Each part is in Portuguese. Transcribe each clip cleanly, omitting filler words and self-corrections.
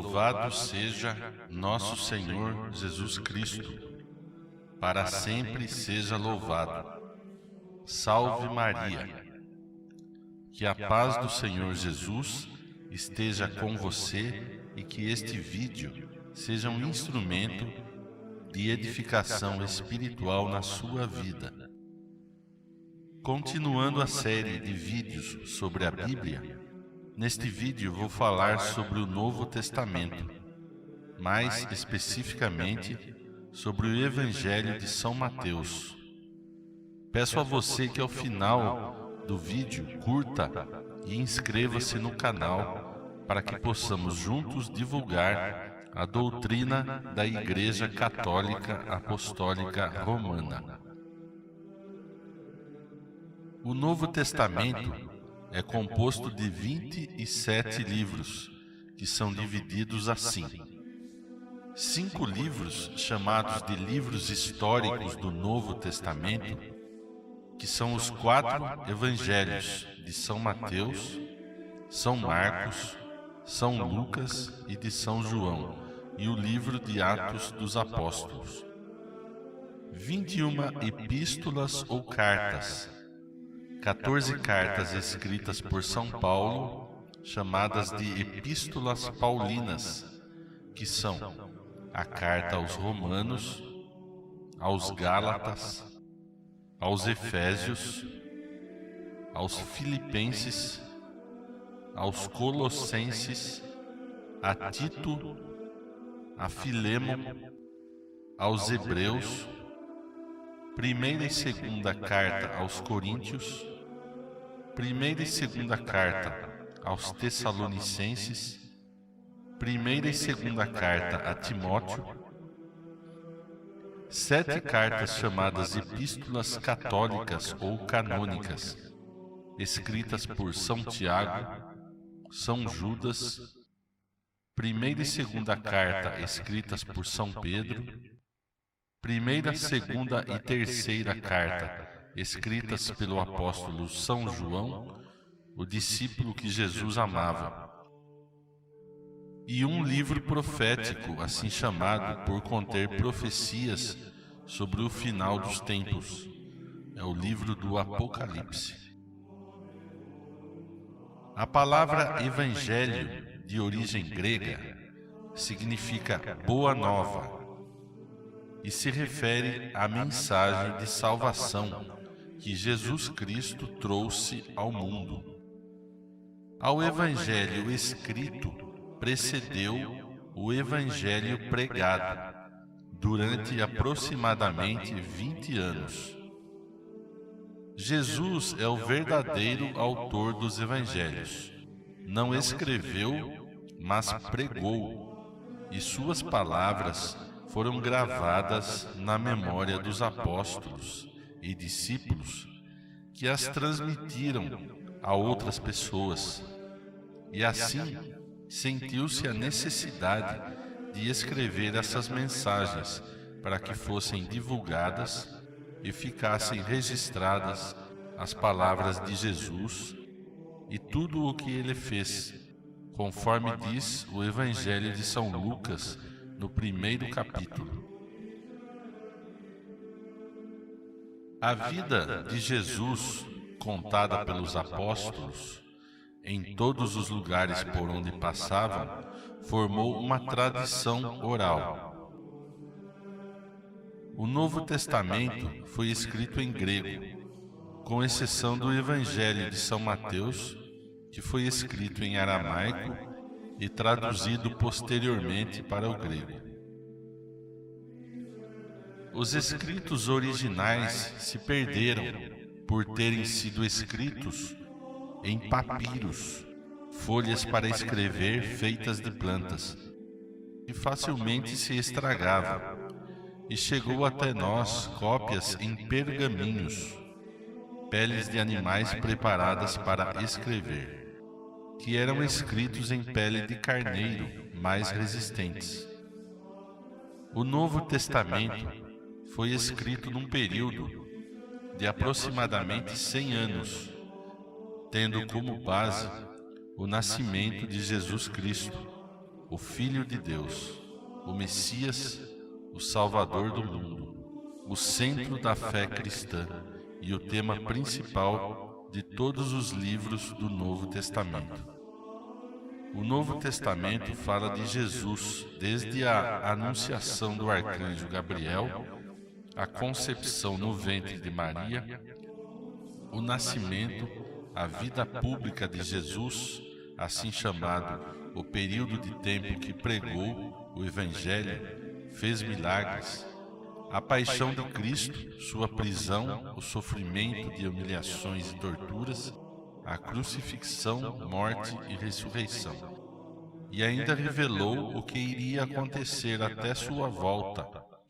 Louvado seja nosso Senhor Jesus Cristo, para sempre seja louvado. Salve Maria. Que a paz do Senhor Jesus esteja com você e que este vídeo seja um instrumento de edificação espiritual na sua vida. Continuando a série de vídeos sobre a Bíblia, neste vídeo vou falar sobre o Novo Testamento, mais especificamente sobre o Evangelho de São Mateus. Peço a você que ao final do vídeo curta e inscreva-se no canal para que possamos juntos divulgar a doutrina da Igreja Católica Apostólica Romana. O Novo Testamento é composto de 27 livros, que são divididos assim. 5 livros, chamados de livros históricos do Novo Testamento, que são os 4 evangelhos de São Mateus, São Marcos, São Lucas e de São João, e o livro de Atos dos Apóstolos. 21 epístolas ou cartas, 14 cartas escritas por São Paulo, chamadas de Epístolas Paulinas, que são a carta aos Romanos, aos Gálatas, aos Efésios, aos Filipenses, aos Colossenses, a Tito, a Filemon, aos Hebreus, primeira e segunda carta aos Coríntios, primeira e segunda carta aos Tessalonicenses, primeira e segunda carta a Timóteo, 7 cartas chamadas Epístolas Católicas ou Canônicas, escritas por São Tiago, São Judas, primeira e segunda carta escritas por São Pedro, primeira, segunda e terceira carta escritas pelo apóstolo São João, o discípulo que Jesus amava, e um livro profético, assim chamado por conter profecias sobre o final dos tempos. É o livro do Apocalipse. A palavra evangelho, de origem grega, significa boa nova e se refere à mensagem de salvação que Jesus Cristo trouxe ao mundo. Ao evangelho escrito precedeu o evangelho pregado durante aproximadamente 20 anos. Jesus é o verdadeiro autor dos evangelhos. Não escreveu, mas pregou, e suas palavras foram gravadas na memória dos apóstolos e discípulos que as transmitiram a outras pessoas. E assim sentiu-se a necessidade de escrever essas mensagens para que fossem divulgadas e ficassem registradas as palavras de Jesus e tudo o que ele fez, conforme diz o Evangelho de São Lucas, no primeiro capítulo. A vida de Jesus, contada pelos apóstolos, em todos os lugares por onde passavam, formou uma tradição oral. O Novo Testamento foi escrito em grego, com exceção do Evangelho de São Mateus, que foi escrito em aramaico e traduzido posteriormente para o grego. Os escritos originais se perderam por terem sido escritos em papiros, folhas para escrever feitas de plantas, que facilmente se estragavam, e chegou até nós cópias em pergaminhos, peles de animais preparadas para escrever, que eram escritos em pele de carneiro, mais resistentes. O Novo Testamento foi escrito num período de aproximadamente 100 anos, tendo como base o nascimento de Jesus Cristo, o Filho de Deus, o Messias, o Salvador do mundo, o centro da fé cristã e o tema principal de todos os livros do Novo Testamento. O Novo Testamento fala de Jesus desde a anunciação do arcanjo Gabriel, a concepção no ventre de Maria, o nascimento, a vida pública de Jesus, assim chamado o período de tempo que pregou o Evangelho, fez milagres, a paixão de Cristo, sua prisão, o sofrimento de humilhações e torturas, a crucifixão, morte e ressurreição. E ainda revelou o que iria acontecer até sua volta,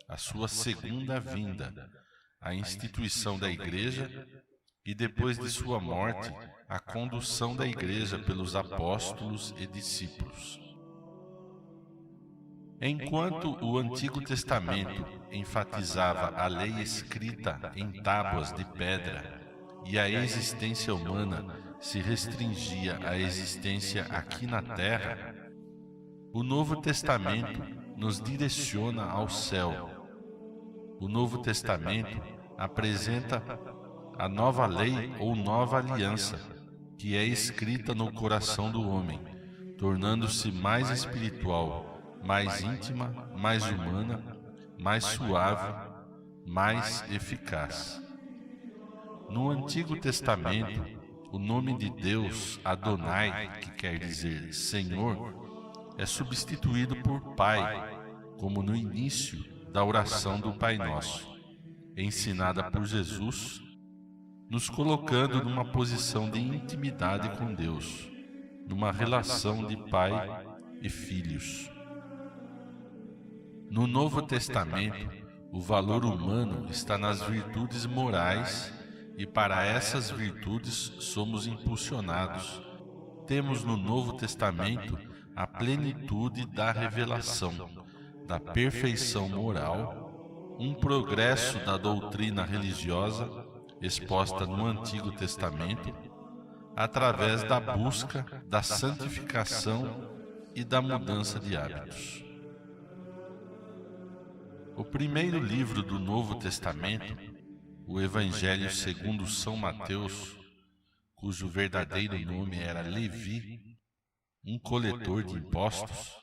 a sua segunda vinda, a instituição da Igreja e, depois de sua morte, a condução da Igreja pelos apóstolos e discípulos. Enquanto o Antigo Testamento enfatizava a lei escrita em tábuas de pedra e a existência humana se restringia à existência aqui na Terra, o Novo Testamento nos direciona ao céu. O Novo Testamento apresenta a nova lei ou nova aliança, que é escrita no coração do homem, tornando-se mais espiritual, mais íntima, mais humana, mais suave, mais eficaz. No Antigo Testamento, o nome de Deus, Adonai, que quer dizer Senhor, é substituído por Pai, como no início da oração do Pai Nosso, ensinada por Jesus, nos colocando numa posição de intimidade com Deus, numa relação de pai e filhos. No Novo Testamento, o valor humano está nas virtudes morais e para essas virtudes somos impulsionados. Temos no Novo Testamento a plenitude da revelação, da perfeição moral, um progresso da doutrina religiosa exposta no Antigo Testamento, através da busca da santificação e da mudança de hábitos. O primeiro livro do Novo Testamento, o Evangelho segundo São Mateus, cujo verdadeiro nome era Levi, um coletor de impostos,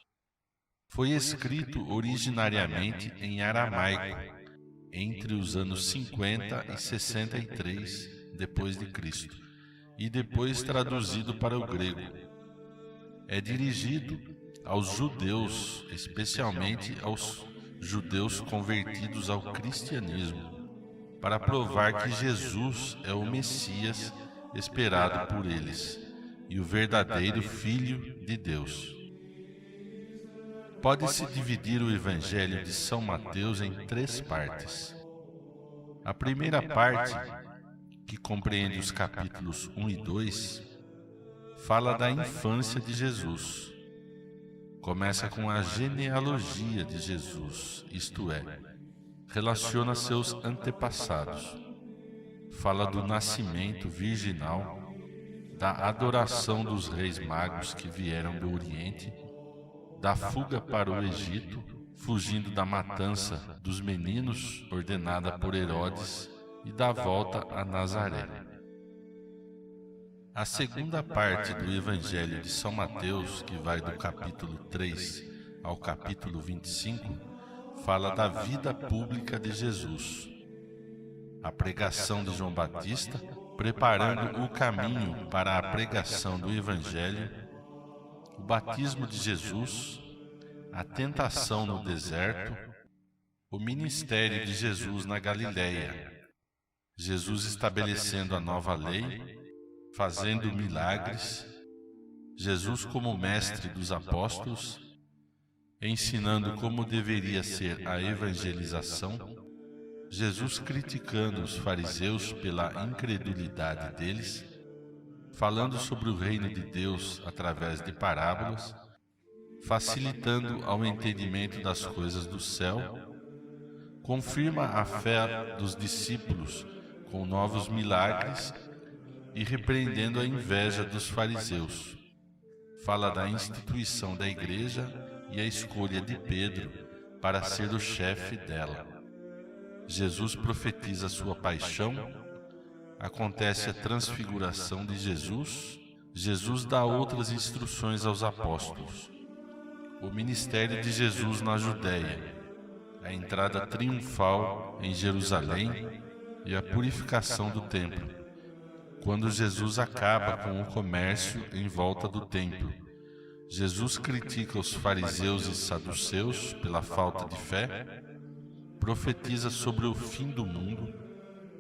foi escrito originariamente em aramaico, entre os anos 50 e 63 depois de Cristo, e depois traduzido para o grego. É dirigido aos judeus, especialmente aos judeus convertidos ao cristianismo, para provar que Jesus é o Messias esperado por eles e o verdadeiro Filho de Deus. Pode-se dividir o Evangelho de São Mateus em 3 partes. A primeira parte, que compreende os capítulos 1 e 2, fala da infância de Jesus. Começa com a genealogia de Jesus, isto é, relaciona seus antepassados. Fala do nascimento virginal, da adoração dos reis magos que vieram do Oriente, da fuga para o Egito, fugindo da matança dos meninos ordenada por Herodes, e da volta a Nazaré. A segunda parte do Evangelho de São Mateus, que vai do capítulo 3 ao capítulo 25, fala da vida pública de Jesus. A pregação de João Batista, preparando o caminho para a pregação do Evangelho, o batismo de Jesus, a tentação no deserto, o ministério de Jesus na Galileia, Jesus estabelecendo a nova lei, fazendo milagres, Jesus como mestre dos apóstolos, ensinando como deveria ser a evangelização, Jesus criticando os fariseus pela incredulidade deles, falando sobre o reino de Deus através de parábolas, facilitando ao entendimento das coisas do céu, confirma a fé dos discípulos com novos milagres e repreendendo a inveja dos fariseus. Fala da instituição da Igreja e a escolha de Pedro para ser o chefe dela. Jesus profetiza sua paixão, acontece a transfiguração de Jesus, Jesus dá outras instruções aos apóstolos, o ministério de Jesus na Judéia, a entrada triunfal em Jerusalém e a purificação do templo, quando Jesus acaba com o comércio em volta do templo. Jesus critica os fariseus e saduceus pela falta de fé, profetiza sobre o fim do mundo,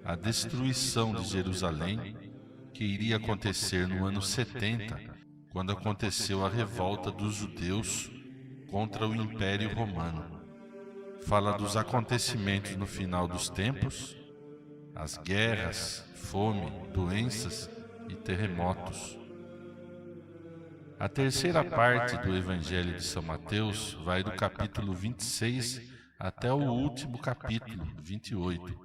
a destruição de Jerusalém, que iria acontecer no ano 70, quando aconteceu a revolta dos judeus contra o Império Romano. Fala dos acontecimentos no final dos tempos, as guerras, fome, doenças e terremotos. A terceira parte do Evangelho de São Mateus vai do capítulo 26 até o último capítulo, 28.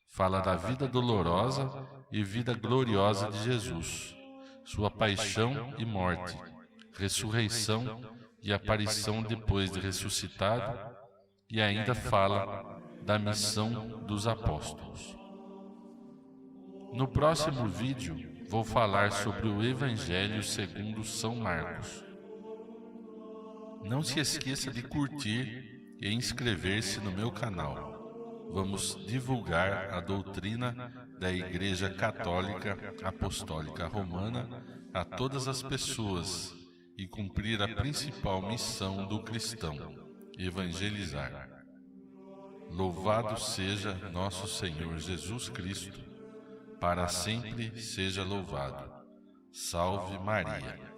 Fala da vida dolorosa e vida gloriosa de Jesus, sua paixão e morte, ressurreição e aparição depois de ressuscitado, e ainda fala da missão dos apóstolos. No próximo vídeo, vou falar sobre o Evangelho segundo São Marcos. Não se esqueça de curtir e inscrever-se no meu canal. Vamos divulgar a doutrina da Igreja Católica Apostólica Romana a todas as pessoas e cumprir a principal missão do cristão: evangelizar. Louvado seja nosso Senhor Jesus Cristo, para sempre seja louvado. Salve Maria.